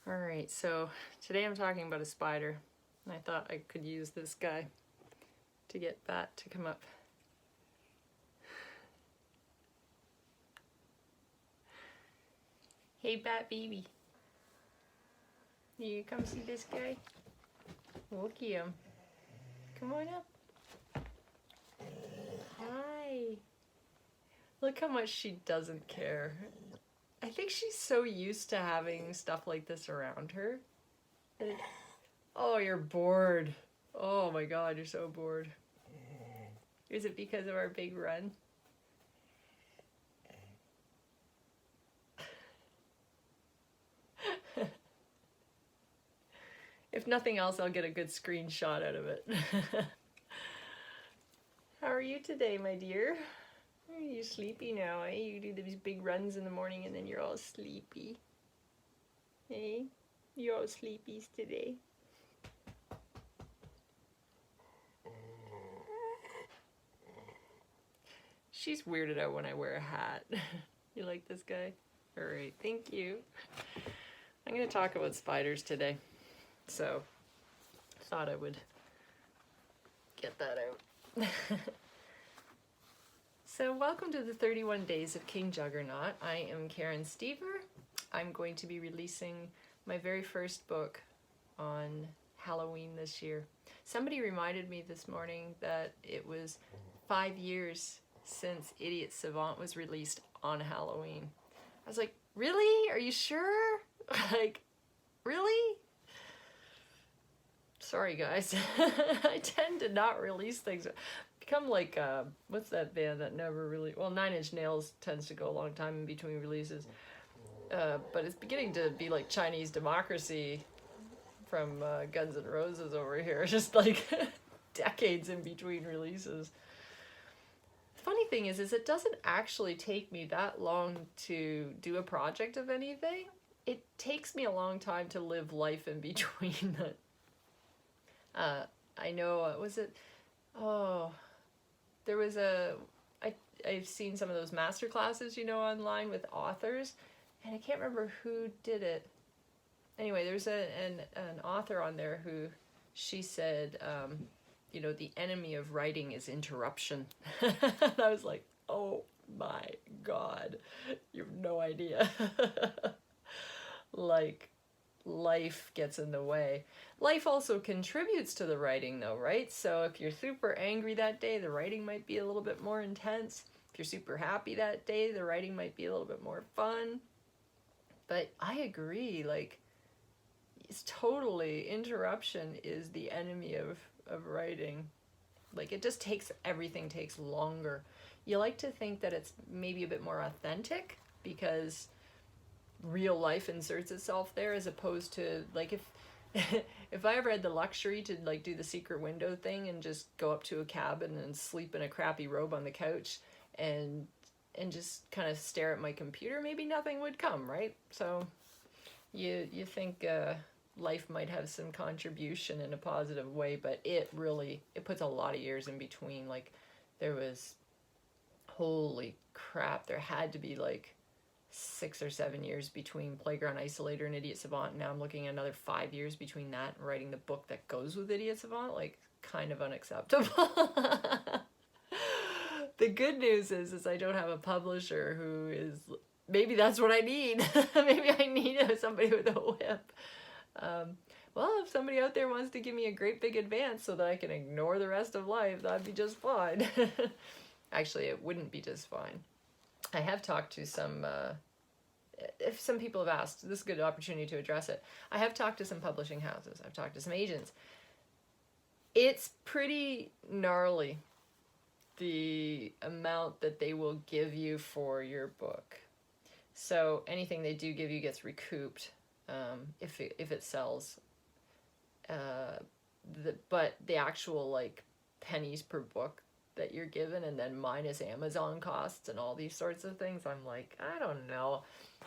Alright, so today I'm talking about a spider, and I thought I could use this guy to get Bat to come up. Hey Bat baby, you come see this guy? Look at him. Come on up. Hi. Look how much she doesn't care. I think she's so used to having stuff like this around her. Oh, you're bored. Oh my god, you're so bored. Is it because of our big run? If nothing else, I'll get a good screenshot out of it. How are you today, my dear? Are you sleepy now, eh? You do these big runs in the morning and then you're all sleepy. Hey? You're all sleepies today. She's weirded out when I wear a hat. You like this guy? Alright, thank you. I'm going to talk about spiders today. So, I thought I would get that out. So, welcome to the 31 Days of King Juggernaut. I am Karen Stever. I'm going to be releasing my very first book on Halloween this year. Somebody reminded me this morning that it was 5 years since Idiot Savant was released on Halloween. I was like, really? Are you sure? Like, really? Sorry guys, I tend to not release things. Become like, what's that band that never really, well, 9 Inch Nails tends to go a long time in between releases. But it's beginning to be like Chinese Democracy from Guns N' Roses over here. Just like decades in between releases. The funny thing is it doesn't actually take me that long to do a project of anything. It takes me a long time to live life in between that. I know, was it, oh, there was I've seen some of those master classes, you know, online with authors, and I can't remember who did it. Anyway, there's an author on there who, she said, you know, the enemy of writing is interruption. And I was like, oh my god, you have no idea. Like, life gets in the way. Life also contributes to the writing though, right? So if you're super angry that day, the writing might be a little bit more intense. If you're super happy that day, the writing might be a little bit more fun. But I agree, like, it's totally, interruption is the enemy of writing. Like, it just takes, everything takes longer. You like to think that it's maybe a bit more authentic because real life inserts itself there, as opposed to, like, if I ever had the luxury to like do the secret window thing and just go up to a cabin and sleep in a crappy robe on the couch and just kind of stare at my computer, maybe nothing would come, right? So you think life might have some contribution in a positive way, but it puts a lot of years in between. Like, there was, holy crap, there had to be like 6 or 7 years between Playground Isolator and Idiot Savant. Now I'm looking at another 5 years between that and writing the book that goes with Idiot Savant. Like, kind of unacceptable. The good news is I don't have a publisher who is, maybe that's what I need. Maybe I need somebody with a whip. Well, if somebody out there wants to give me a great big advance so that I can ignore the rest of life, that'd be just fine. Actually, it wouldn't be just fine. I have talked to some, if some people have asked, this is a good opportunity to address it. I have talked to some publishing houses. I've talked to some agents. It's pretty gnarly, the amount that they will give you for your book. So anything they do give you gets recouped if it sells. But the actual, like, pennies per book that you're given, and then minus Amazon costs and all these sorts of things, I'm like, I don't know.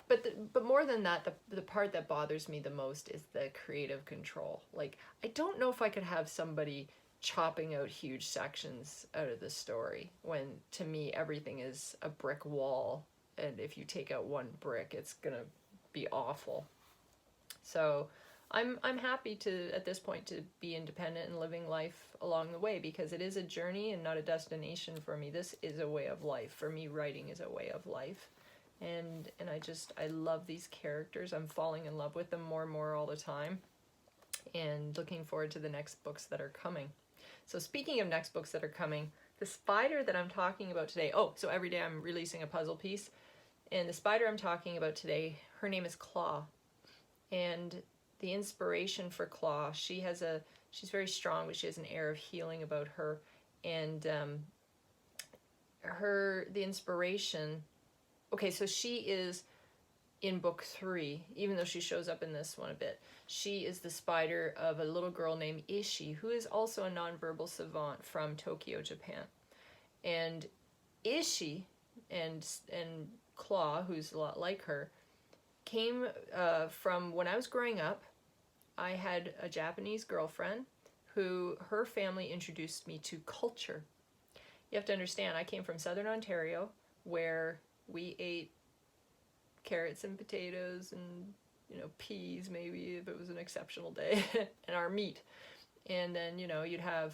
But more than that, the part that bothers me the most is the creative control. Like, I don't know if I could have somebody chopping out huge sections out of the story, when to me everything is a brick wall, and if you take out one brick, it's gonna be awful. So I'm happy to, at this point, to be independent and living life along the way, because it is a journey and not a destination for me. This is a way of life. For me, writing is a way of life. And I love these characters. I'm falling in love with them more and more all the time, and looking forward to the next books that are coming. So speaking of next books that are coming, the spider that I'm talking about today, so every day I'm releasing a puzzle piece, and the spider I'm talking about today, her name is Claw. And the inspiration for Claw, she's very strong, but she has an air of healing about her. And the inspiration, so she is in book 3, even though she shows up in this one a bit. She is the spider of a little girl named Ishi, who is also a nonverbal savant from Tokyo, Japan. And Ishi and Claw, who's a lot like her, came from when I was growing up. I had a Japanese girlfriend who, her family introduced me to culture. You have to understand, I came from Southern Ontario, where we ate carrots and potatoes and, peas maybe if it was an exceptional day, and our meat. And then, you'd have,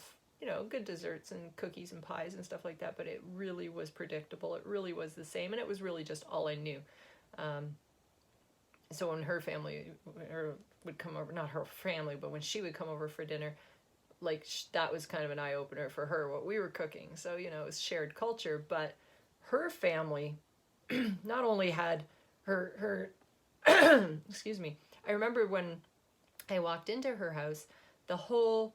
good desserts and cookies and pies and stuff like that, but it really was predictable. It really was the same, and it was really just all I knew. So when her family would come over, not her family, but when she would come over for dinner, that was kind of an eye-opener for her, what we were cooking. So, it was shared culture, but her family not only had her excuse me, I remember when I walked into her house, the whole,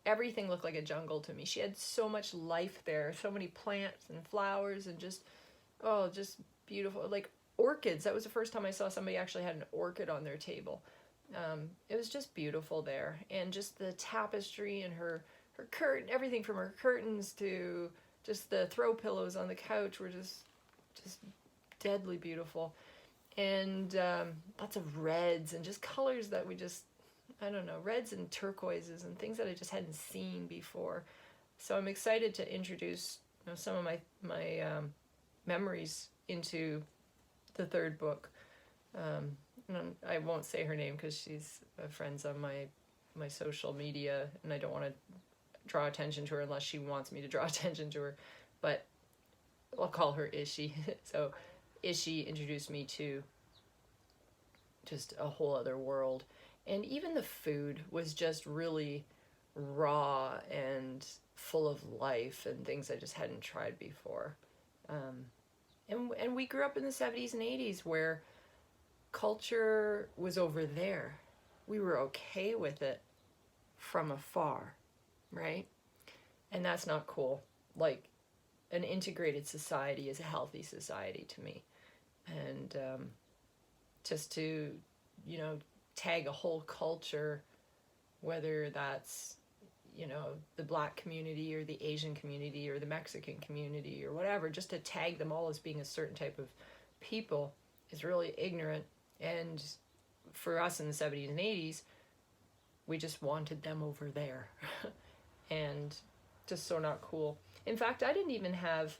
everything looked like a jungle to me. She had so much life there, so many plants and flowers, and just beautiful, orchids. That was the first time I saw somebody actually had an orchid on their table. It was just beautiful there, and just the tapestry and her curtain, everything from her curtains to just the throw pillows on the couch were just deadly beautiful. And lots of reds and just colors that we just, I don't know, reds and turquoises and things that I just hadn't seen before. So I'm excited to introduce some of my memories into the third book. And I won't say her name because she's friends on my social media, and I don't want to draw attention to her unless she wants me to draw attention to her. But I'll call her Ishi. So Ishi introduced me to just a whole other world. And even the food was just really raw and full of life and things I just hadn't tried before. And we grew up in the 70s and 80s where culture was over there. We were okay with it from afar, right? And that's not cool. An integrated society is a healthy society to me. And just to, tag a whole culture, whether that's, the Black community or the Asian community or the Mexican community or whatever, just to tag them all as being a certain type of people is really ignorant. And for us in the 70s and 80s, we just wanted them over there. And just so not cool. In fact, I didn't even have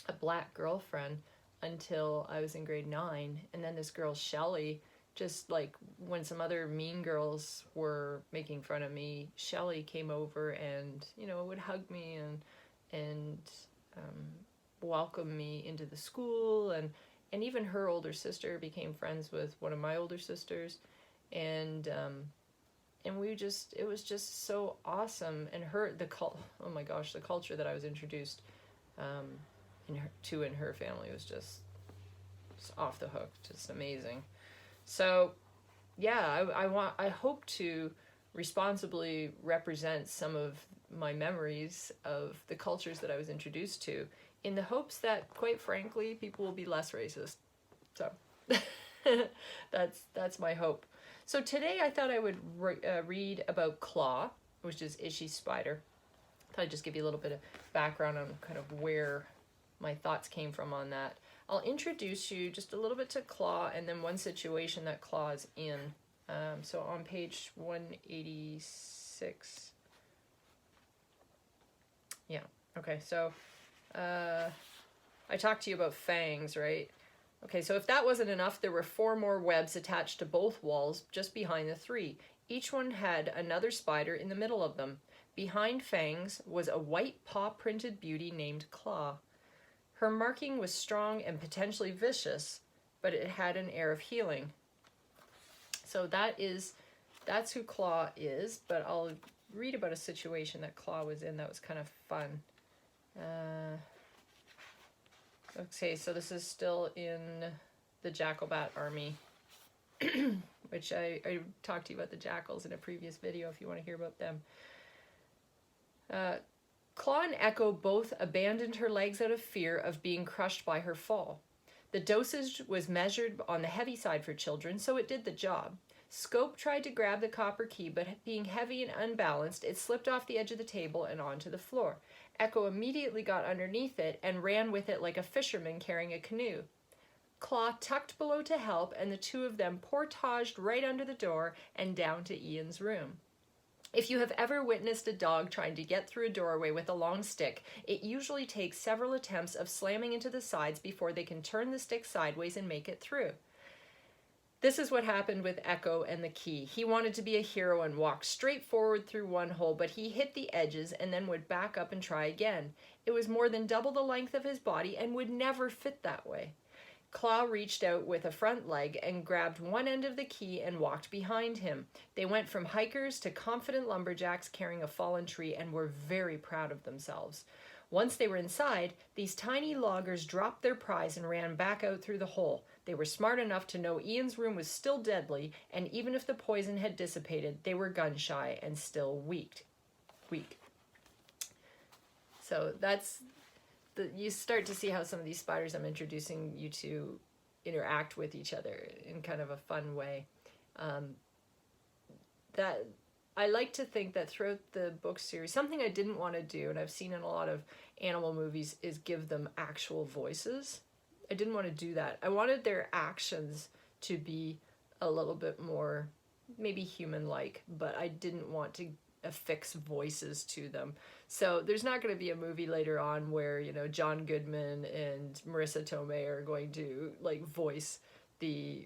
a Black girlfriend until I was in grade 9. And then this girl, Shelly, just when some other mean girls were making fun of me, Shelly came over and, would hug me and welcome me into the school. And even her older sister became friends with one of my older sisters. And it was just so awesome. And oh my gosh, the culture that I was introduced in her family was just off the hook, just amazing. So yeah, I hope to responsibly represent some of my memories of the cultures that I was introduced to, in the hopes that, quite frankly, people will be less racist. So that's my hope. So today I thought I would read about Claw, which is Ishi's spider. I thought I'd just give you a little bit of background on kind of where my thoughts came from on that. I'll introduce you just a little bit to Claw, and then one situation that Claw is in. So on page 186. Yeah, okay, so I talked to you about fangs, right? Okay, so if that wasn't enough, there were 4 more webs attached to both walls just behind the 3. Each one had another spider in the middle of them. Behind Fangs was a white paw-printed beauty named Claw. Her marking was strong and potentially vicious, but it had an air of healing. So that's who Claw is, but I'll read about a situation that Claw was in that was kind of fun. Okay, so this is still in the Jackalbat army, which I talked to you about the jackals in a previous video if you want to hear about them. Claw and Echo both abandoned her legs out of fear of being crushed by her fall. The dosage was measured on the heavy side for children, so it did the job. Scope tried to grab the copper key, but being heavy and unbalanced, it slipped off the edge of the table and onto the floor. Echo immediately got underneath it and ran with it like a fisherman carrying a canoe. Claw tucked below to help, and the 2 of them portaged right under the door and down to Ian's room. If you have ever witnessed a dog trying to get through a doorway with a long stick, it usually takes several attempts of slamming into the sides before they can turn the stick sideways and make it through. This is what happened with Echo and the key. He wanted to be a hero and walked straight forward through one hole, but he hit the edges and then would back up and try again. It was more than double the length of his body and would never fit that way. Claw reached out with a front leg and grabbed one end of the key and walked behind him. They went from hikers to confident lumberjacks carrying a fallen tree and were very proud of themselves. Once they were inside, these tiny loggers dropped their prize and ran back out through the hole. They were smart enough to know Ian's room was still deadly, and even if the poison had dissipated, they were gun-shy and still weak. So that's you start to see how some of these spiders I'm introducing you to interact with each other in kind of a fun way. That I like to think that throughout the book series, something I didn't want to do, and I've seen in a lot of animal movies, is give them actual voices. I didn't want to do that. I wanted their actions to be a little bit more maybe human-like, but I didn't want to affix voices to them. So there's not going to be a movie later on where, you know, John Goodman and Marissa Tomei are going to like voice the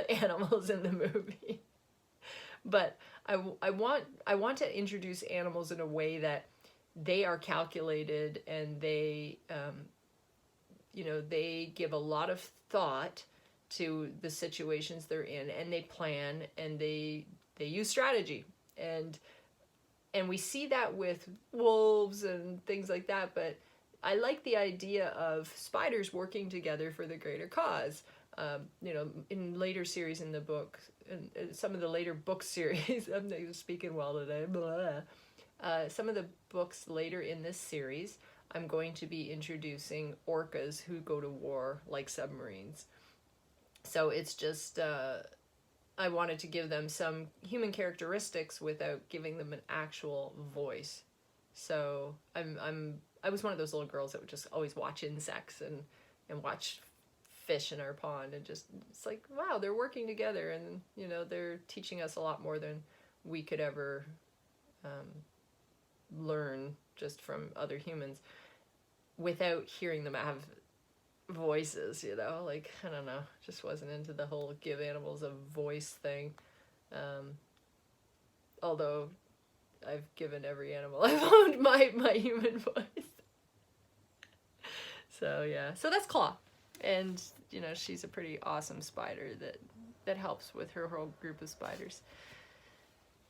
animals in the movie. But I want to introduce animals in a way that they are calculated and they they give a lot of thought to the situations they're in, and they plan and they use strategy. And we see that with wolves and things like that, but I like the idea of spiders working together for the greater cause. In later series in the book, and some of the later book series, I'm not even speaking well today, some of the books later in this series, I'm going to be introducing orcas who go to war like submarines. So it's just, I wanted to give them some human characteristics without giving them an actual voice. So I was one of those little girls that would just always watch insects and watch fish in our pond, and just, it's like, wow, they're working together, and you know, they're teaching us a lot more than we could ever learn just from other humans without hearing them have voices, you know, like, I don't know, just wasn't into the whole give animals a voice thing. Although I've given every animal I've owned my human voice. So yeah, so that's Claw, and you know, she's a pretty awesome spider that helps with her whole group of spiders.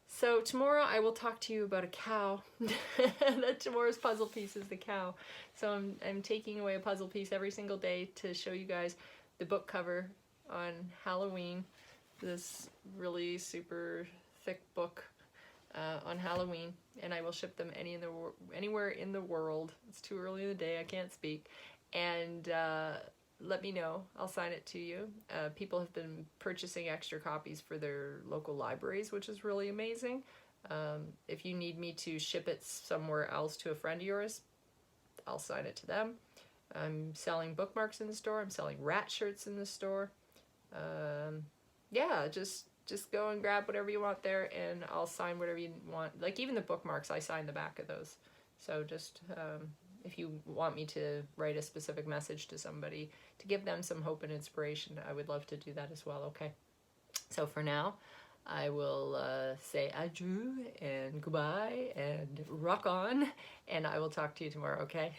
So tomorrow I will talk to you about a cow. That tomorrow's puzzle piece is the cow. So I'm taking away a puzzle piece every single day to show you guys the book cover on Halloween. This really super thick book on Halloween, and I will ship them anywhere in the world. It's too early in the day, I can't speak. And let me know. I'll sign it to you. People have been purchasing extra copies for their local libraries, which is really amazing. If you need me to ship it somewhere else to a friend of yours, I'll sign it to them. I'm selling bookmarks in the store. I'm selling rat shirts in the store. Yeah, just go and grab whatever you want there, and I'll sign whatever you want. Like even the bookmarks, I sign the back of those. So just if you want me to write a specific message to somebody to give them some hope and inspiration, I would love to do that as well, okay? So for now, I will say adieu and goodbye and rock on, and I will talk to you tomorrow, okay?